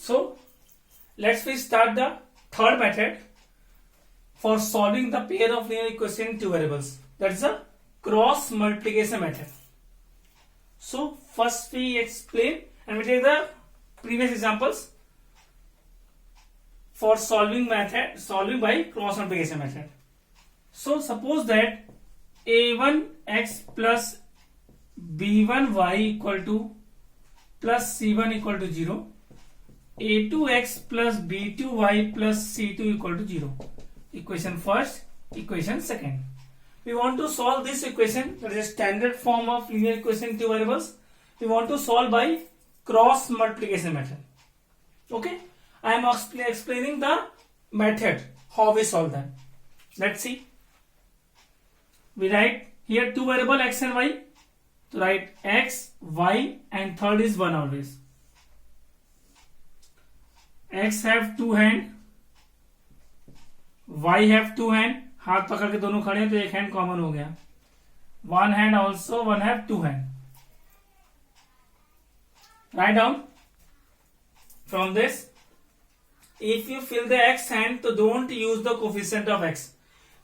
So let's we start the third method for solving the pair of linear equation in two variables. That's the cross multiplication method. So first we explain and we take the previous examples for solving by cross multiplication method. So suppose that a1x plus b1y equal to plus c1 equal to 0, a2x plus b2y plus c2 equal to 0. Equation first, equation second. We want to solve this equation, that is a standard form of linear equation in two variables. We want to solve by cross multiplication method. Okay, I am explaining the method how we solve them. Let's see. We write here two variable x and y. To write x, y, and third is 1 always. X have two hand, y have two hand. हाथ पकड़ के दोनों खड़े हैं तो एक hand common हो गया. One hand also, one have two hand. Write down. From this, if you fill the x hand, so don't use the coefficient of x.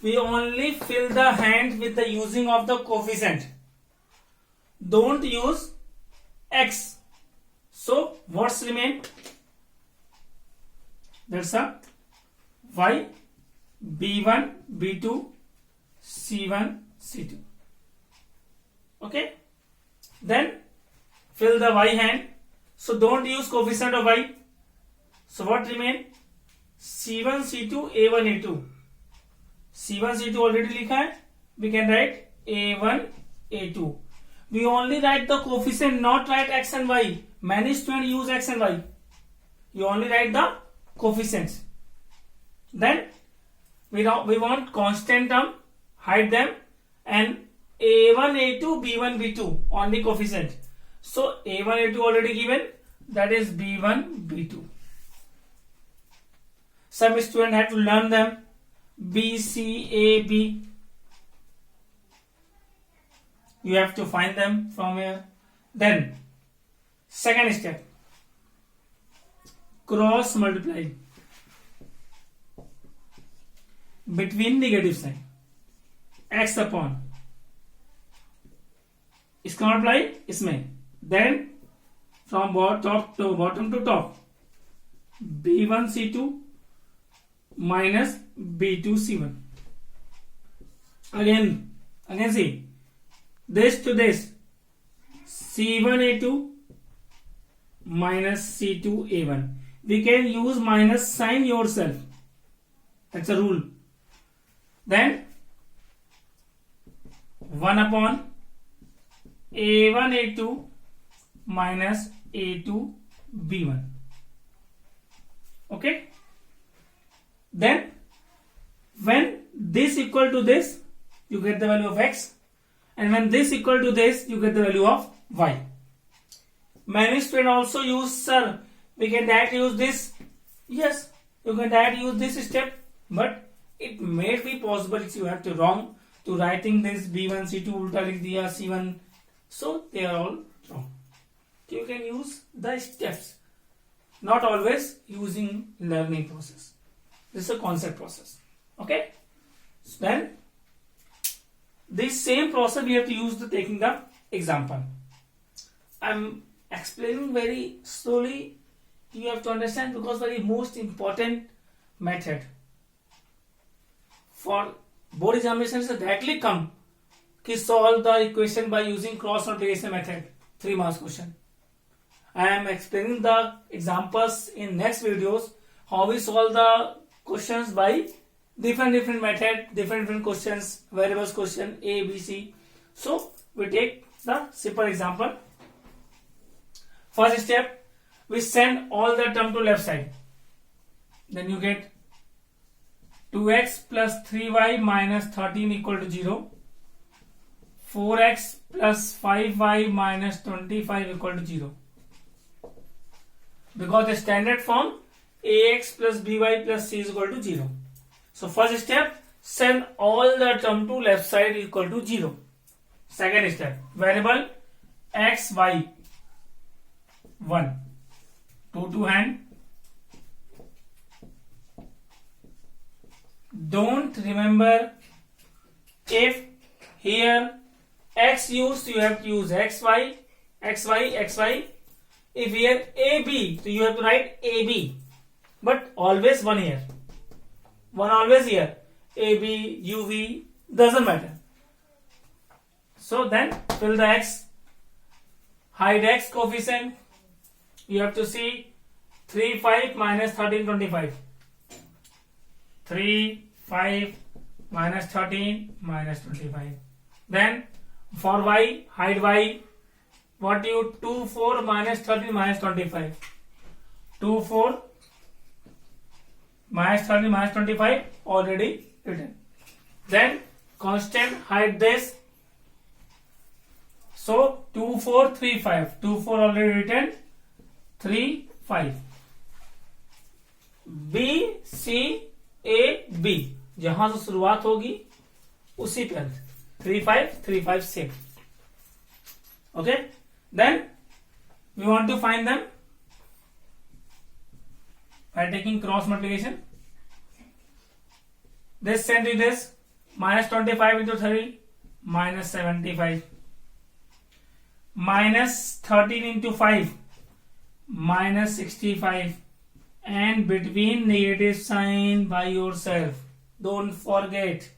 We only fill the hand with the using of the coefficient. Don't use x. So what's remain? That's a y, b1, b2, c1, c2. Okay. Then fill the y hand. So don't use coefficient of y. So what remain? c1, c2, a1, a2. c1, c2 already लिखा है. We can write a1, a2. We only write the coefficient, not write x and y. Many students use x and y. You only write the coefficients. Then we want constant term, hide them, and a1, a2, b1, b2, only coefficient. So a1, a2 already given, that is b1, b2. Some students have to learn them. B, C, A, B. You have to find them from here. Then second step, cross multiply between negative sign. X upon इसका multiply इसमें. Then from bottom to top, b1 c2 minus b2 c1. Again see, this to this, c1 a2 minus c2 a1. We can use minus sign yourself. That's a rule. Then 1 upon a1 a2 minus a2 b1. Okay. Then when this equal to this, you get the value of x, and when this equal to this, you get the value of y. Many students also use, sir, we can directly use this. Yes, you can directly use this step, but it may be possible if you have to wrong to writing this b1 c2 ulta likh diya c1, so they are all wrong. You can use the steps, not always using learning process. This is a concept process. Okay. So then this same process we have to use to taking the example. I'm explaining very slowly. You have to understand because very most important method for board examinations is directly come to solve the equation by using cross multiplication method. 3 marks question. I am explaining the examples in next videos how we solve the questions by different method, different questions, variables question A, B, C. So we take the simple example. First step, we send all the term to left side. Then you get 2x plus 3y minus 13 equal to 0. 4x plus 5y minus 25 equal to 0. Because the standard form ax plus by plus c is equal to 0. So first step, send all the term to left side equal to 0. Second step, variable x, y 1. 2 hand, don't remember if here x used, you have to use xy, xy, xy. If here AB, so you have to write AB, but always one here, one always here. AB, UV, doesn't matter. So then fill the x, hide x coefficient. You have to see 3, 5 minus 13, 25. 3, 5 minus 13 minus 25. Then for y, hide y. What you 2, 4 minus 13 minus 25. 2, 4 minus 13 minus 25 already written. Then constant, hide this. So 2, 4, 3, 5. 2, 4 already written. 3, 5. B, C, A, B. जहां से शुरुआत होगी उसी पे अंत. 3, 5, 3, 5 same. Okay. Then we want to find them by taking cross multiplication. This send you this, minus 25 into 3 minus 75, minus 13 into 5 minus 65, and between negative sign by yourself. Don't forget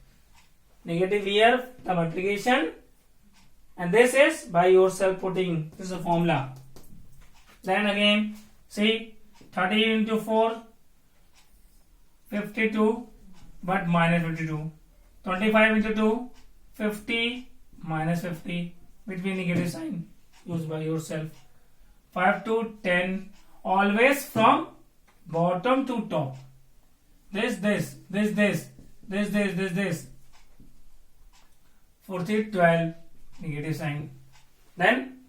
negative here, the multiplication, and this is by yourself putting. This is a formula. Then again see 13 into 4 52, but minus 52. 25 into 2 50 minus 50, between negative sign, used by yourself. 5 to 10, always from bottom to top. This 40, 12, negative sign. Then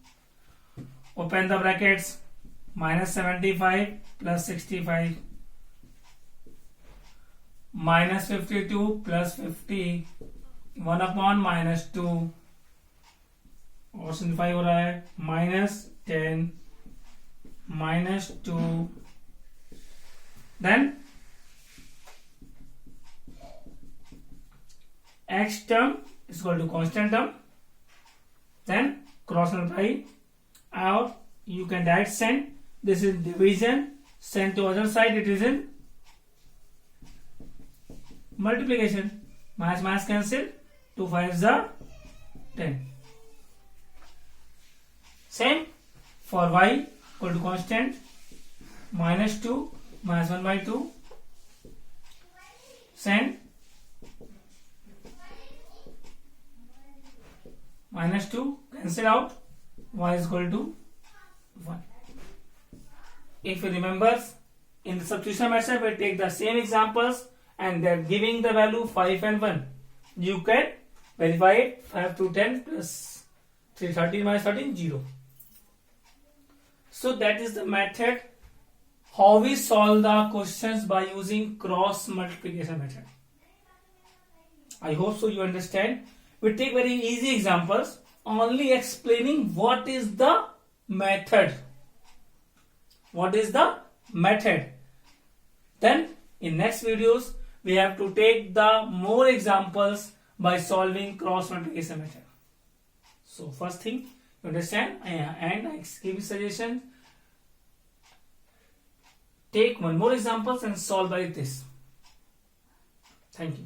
open the brackets, minus 75 plus 65, minus 52 plus 50, 1 upon minus 2, और simplify हो रहा है, minus 10 minus 2. Then x term is equal to constant term. Then cross multiply, or you can direct send. This is division, send to other side, it is in multiplication. Minus minus cancel, 2 5s are 10. Same for y equal to constant, minus 2 minus 1 by 2, send minus 2, cancel out, y is equal to 1. If you remember, in the substitution method we take the same examples and they are giving the value 5 and 1. You can verify it. 5 to 10 plus 3 13 minus 13 0. So that is the method how we solve the questions by using cross multiplication method. I hope so you understand. We take very easy examples, only explaining what is the method. What is the method? Then in next videos we have to take the more examples by solving cross multiplication method. So first thing you understand, and I give you suggestion. Take one more examples and solve by this. Thank you.